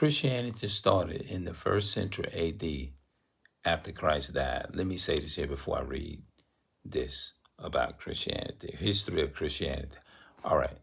Christianity started in the first century AD after Christ died. Let me say this here before I read this about Christianity, history of Christianity. All right.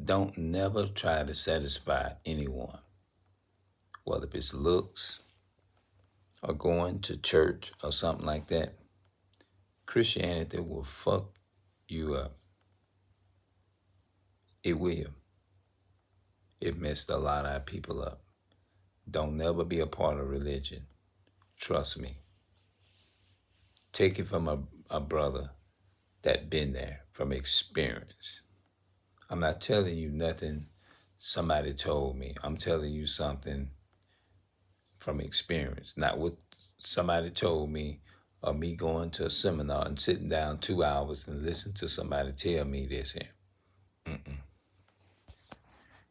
Don't never try to satisfy anyone, whether it's looks or going to church or something like that. Christianity will fuck you up. It will. It messed a lot of people up. Don't never be a part of religion. Trust me. Take it from a brother that been there, from experience. I'm not telling you nothing somebody told me. I'm telling you something from experience, not what somebody told me or me going to a seminar and sitting down 2 hours and listen to somebody tell me this here.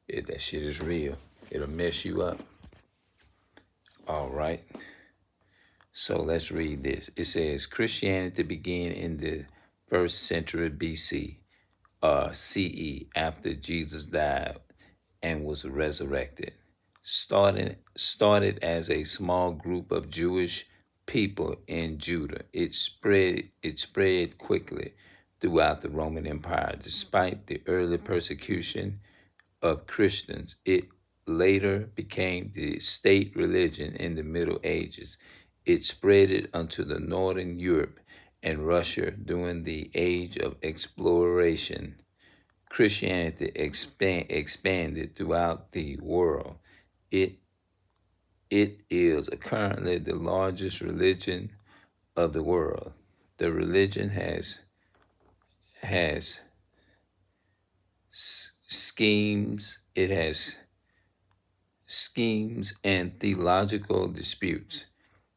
That shit is real. It'll mess you up. All right. So let's read this. It says Christianity began in the first century BC, CE, after Jesus died and was resurrected. Started as a small group of Jewish people in Judah. It spread quickly throughout the Roman Empire. Despite the early persecution of Christians, it later became the state religion in the Middle Ages. It spread unto the northern Europe and Russia during the age of exploration. Christianity expanded throughout the world. It is currently the largest religion of the world. The religion has schemes. It has schemes and theological disputes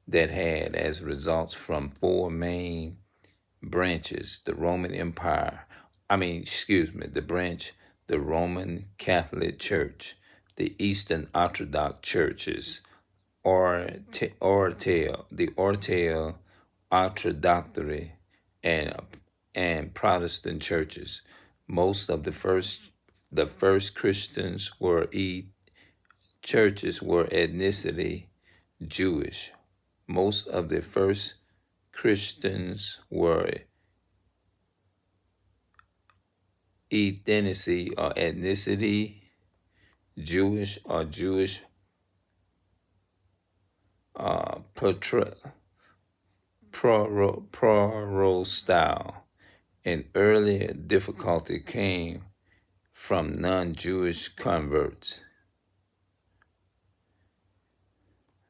that had as results from four main branches: the Roman Empire, the Roman Catholic Church, the Eastern Orthodox churches, the Orthodox Orthodoxy, and Protestant churches. Most of the first Christians churches were ethnicity Jewish. Most of the first Christians were ethnicity Jewish or Jewish style. An early difficulty came from non-Jewish converts.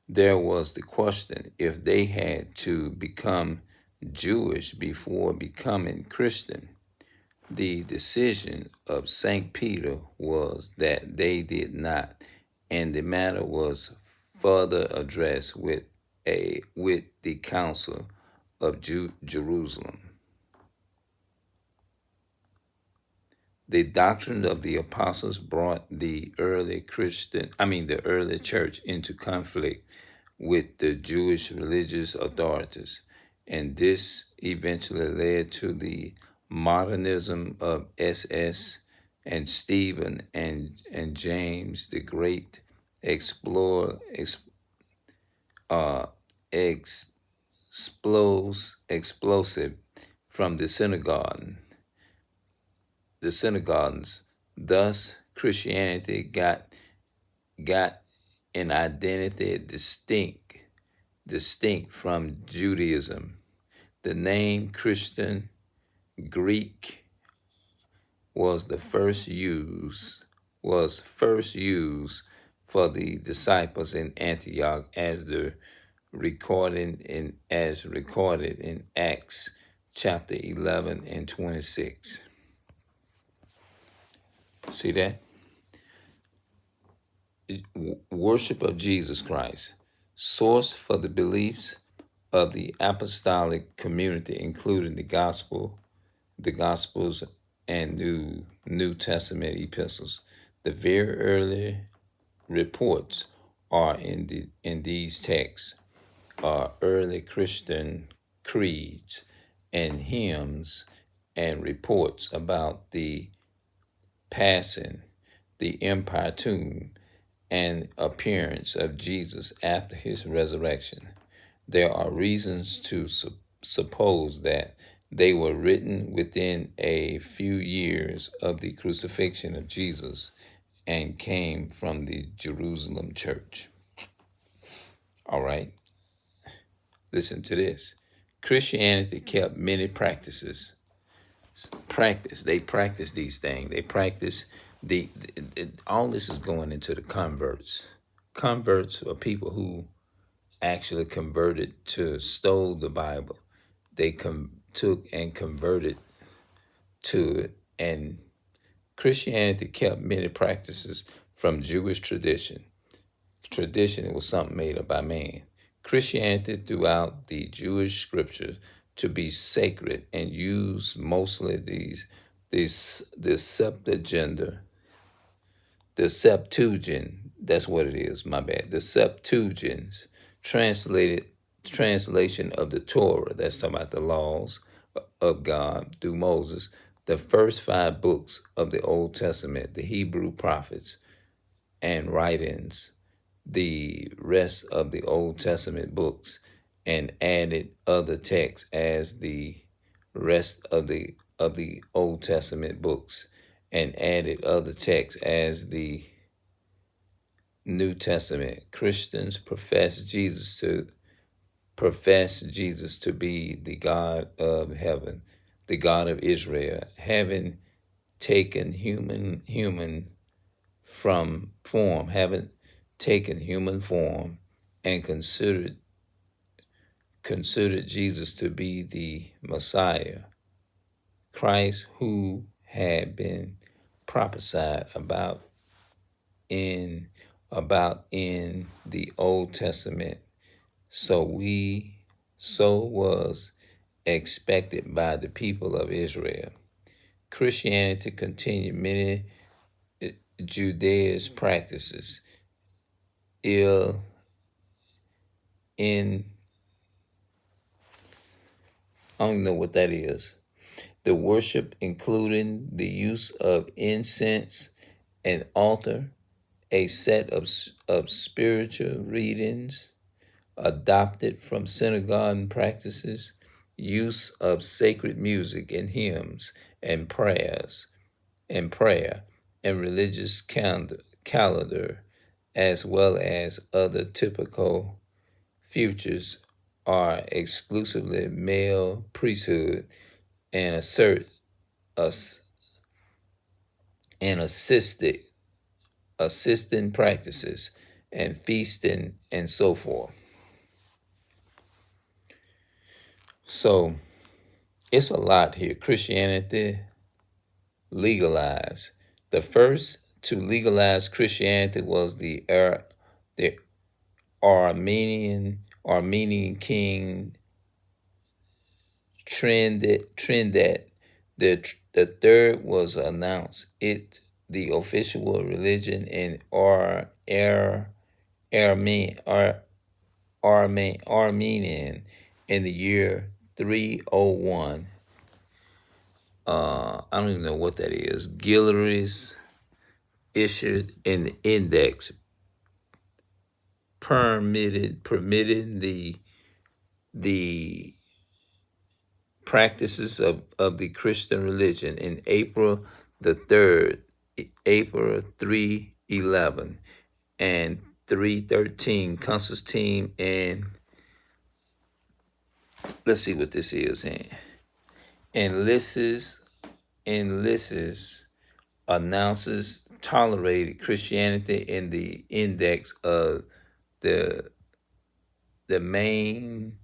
There was the question if they had to become Jewish before becoming Christian. The decision of St. Peter was that they did not, and the matter was further addressed with the Council of Jerusalem. The doctrine of the apostles brought the early church into conflict with the Jewish religious authorities, and this eventually led to the modernism of SS and Stephen and James the Great explosive from the synagogues. Thus, Christianity got an identity distinct from Judaism. The name Christian Greek was first used for the disciples in Antioch as recorded in Acts chapter 11 and 26. See that? Worship of Jesus Christ. Source for the beliefs of the apostolic community, including the Gospels, and New Testament epistles. The very early reports are in these texts are early Christian creeds and hymns and reports about the passing, the Empire Tomb, and appearance of Jesus after his resurrection. There are reasons to suppose that they were written within a few years of the crucifixion of Jesus and came from the Jerusalem church. All right, listen to this. Christianity kept many practices. They practice these things. They practice all this is going into the converts. Converts are people who actually converted to stole the Bible. They took and converted to it, and Christianity kept many practices from Jewish tradition. Tradition, it was something made up by man. Christianity throughout the Jewish scriptures to be sacred and used mostly the Septuagint, that's what it is, my bad. The Septuagint translation of the Torah, that's talking about the laws of God through Moses, the first 5 books of the Old Testament, the Hebrew prophets and writings, the rest of the Old Testament books, and added other texts as the rest of the Old Testament books, and added other texts as the New Testament. Christians profess Jesus to be the God of heaven, the God of Israel, having taken human form and considered Jesus to be the Messiah, Christ, who had been prophesied about in the Old Testament. So was expected by the people of Israel. Christianity continued many Judaism practices in I don't know what that is. The worship, including the use of incense, an altar, a set of spiritual readings adopted from synagogue practices, use of sacred music and hymns and prayer and religious calendar, as well as other typical futures, are exclusively male priesthood and assisting practices and feasting and so forth. So it's a lot here. Christianity legalized. The first to legalize Christianity was the Armenian king Trindad. The third was announced it the official religion in Armenian in the year 301. I don't even know what that is. Guillory issued an index permitting the practices of the Christian religion in April the 3rd, April 311 and 313. Constantine, and let's see what this is. And Lysis announces tolerated Christianity in the index of the main.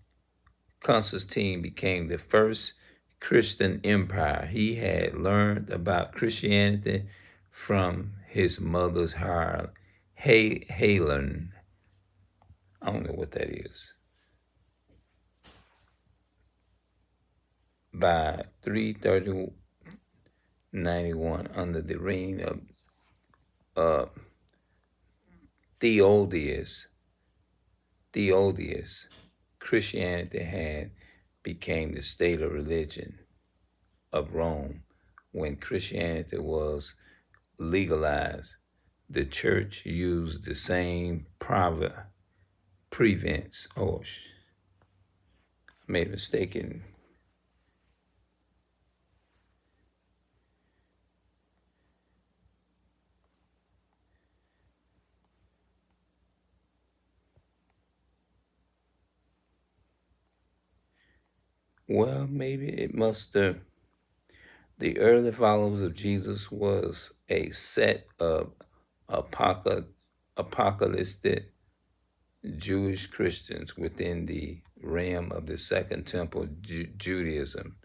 Constantine became the first Christian empire. He had learned about Christianity from his mother's Helen. I don't know what that is. By 391, under the reign of Theodius, Christianity had became the state of religion of Rome when Christianity was legalized The church used the same prevents. Oh, I made a mistake in. Well, maybe it must have. The early followers of Jesus was a set of apoca- apocalyptic Jewish Christians within the realm of the Second Temple Judaism.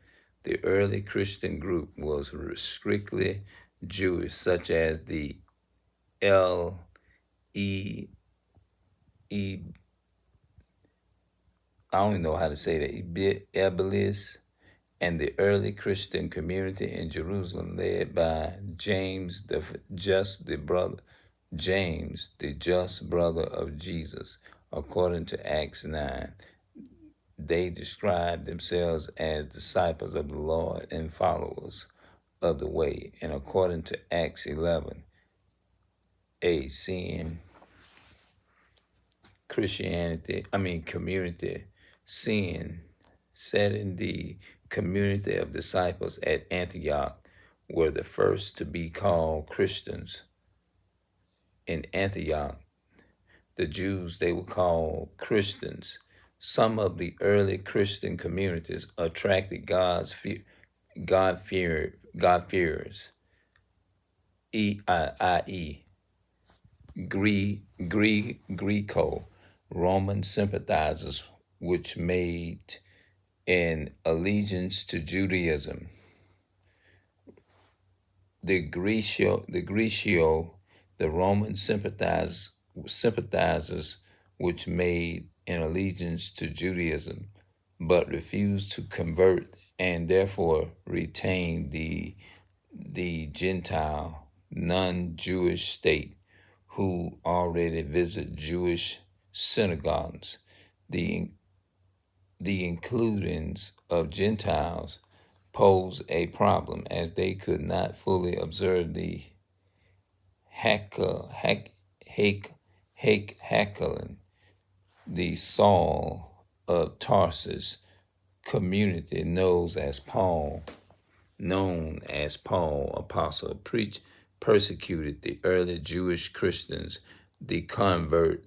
The early Christian group was strictly Jewish, such as the L. E. E. I don't even know how to say that. Eblis, and the early Christian community in Jerusalem, led by James, the just brother of Jesus, according to Acts 9. They described themselves as disciples of the Lord and followers of the way. And according to Acts 11, seeing community, seeing, setting the community of disciples at Antioch were the first to be called Christians. In Antioch, the Jews, they were called Christians. Some of the early Christian communities attracted God-fearers, i.e., Greco Roman sympathizers, which made an allegiance to Judaism. The Roman sympathizers, which made an allegiance to Judaism, but refused to convert and therefore retain the Gentile, non-Jewish state, who already visit Jewish synagogues. The the includings of Gentiles pose a problem as they could not fully observe the Hakelim, the Saul of Tarsus community known as Paul, apostle, persecuted the early Jewish Christians. The converted,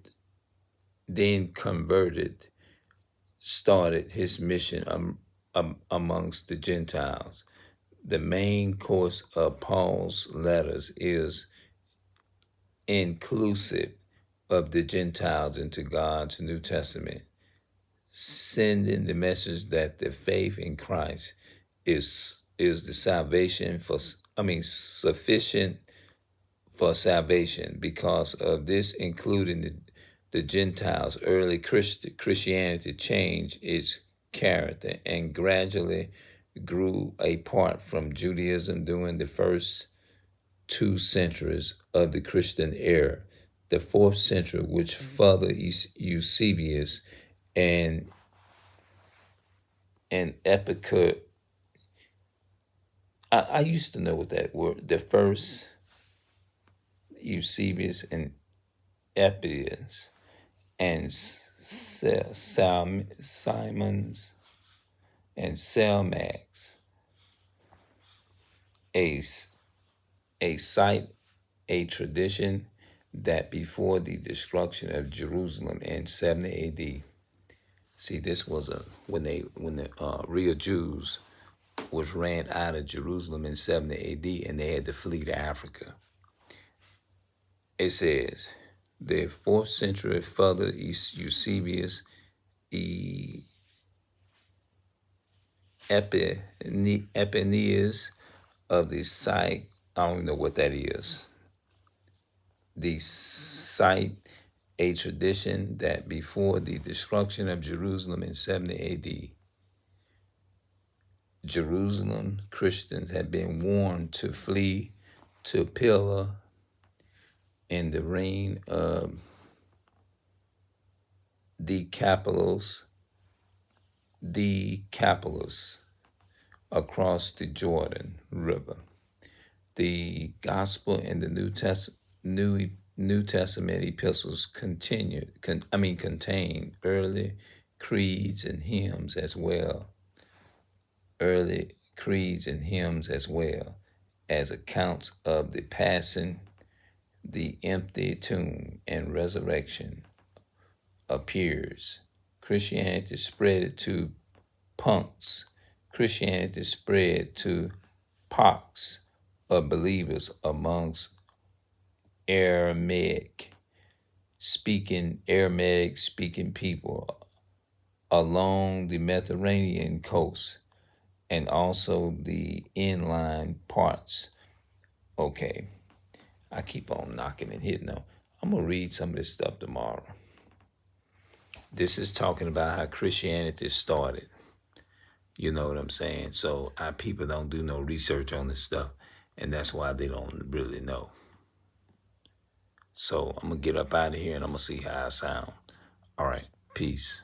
started his mission amongst the Gentiles. The main course of Paul's letters is inclusive of the Gentiles into God's New Testament, sending the message that the faith in Christ is the salvation sufficient for salvation. Because of this, including the Gentiles, early Christianity changed its character and gradually grew apart from Judaism during the first 2 centuries of the Christian era. The 4th century, which Father Eusebius and Epicur. I used to know what that word. The first Eusebius and Epicurus and Simons and Salmax, a site, a tradition that before the destruction of Jerusalem in 70 A.D. See, this was when the real Jews was ran out of Jerusalem in 70 A.D. and they had to flee to Africa. It says, the 4th century Father Eusebius Epiphanius of the site, I don't know what that is. The site, a tradition that before the destruction of Jerusalem in 70 A.D., Jerusalem Christians had been warned to flee to Pella in the reign of Decapolis across the Jordan River. The gospel in the New New Testament epistles contain early creeds and hymns as well. Early creeds and hymns as well as accounts of the passing, the empty tomb, and resurrection appears. Christianity spread to punks. Christianity spread to pox of believers amongst Aramaic speaking people along the Mediterranean coast and also the inland parts. Okay, I keep on knocking and hitting them. I'm gonna read some of this stuff tomorrow. This is talking about how Christianity started. You know what I'm saying? So our people don't do no research on this stuff, and that's why they don't really know. So I'm gonna get up out of here and I'm gonna see how I sound. All right, peace.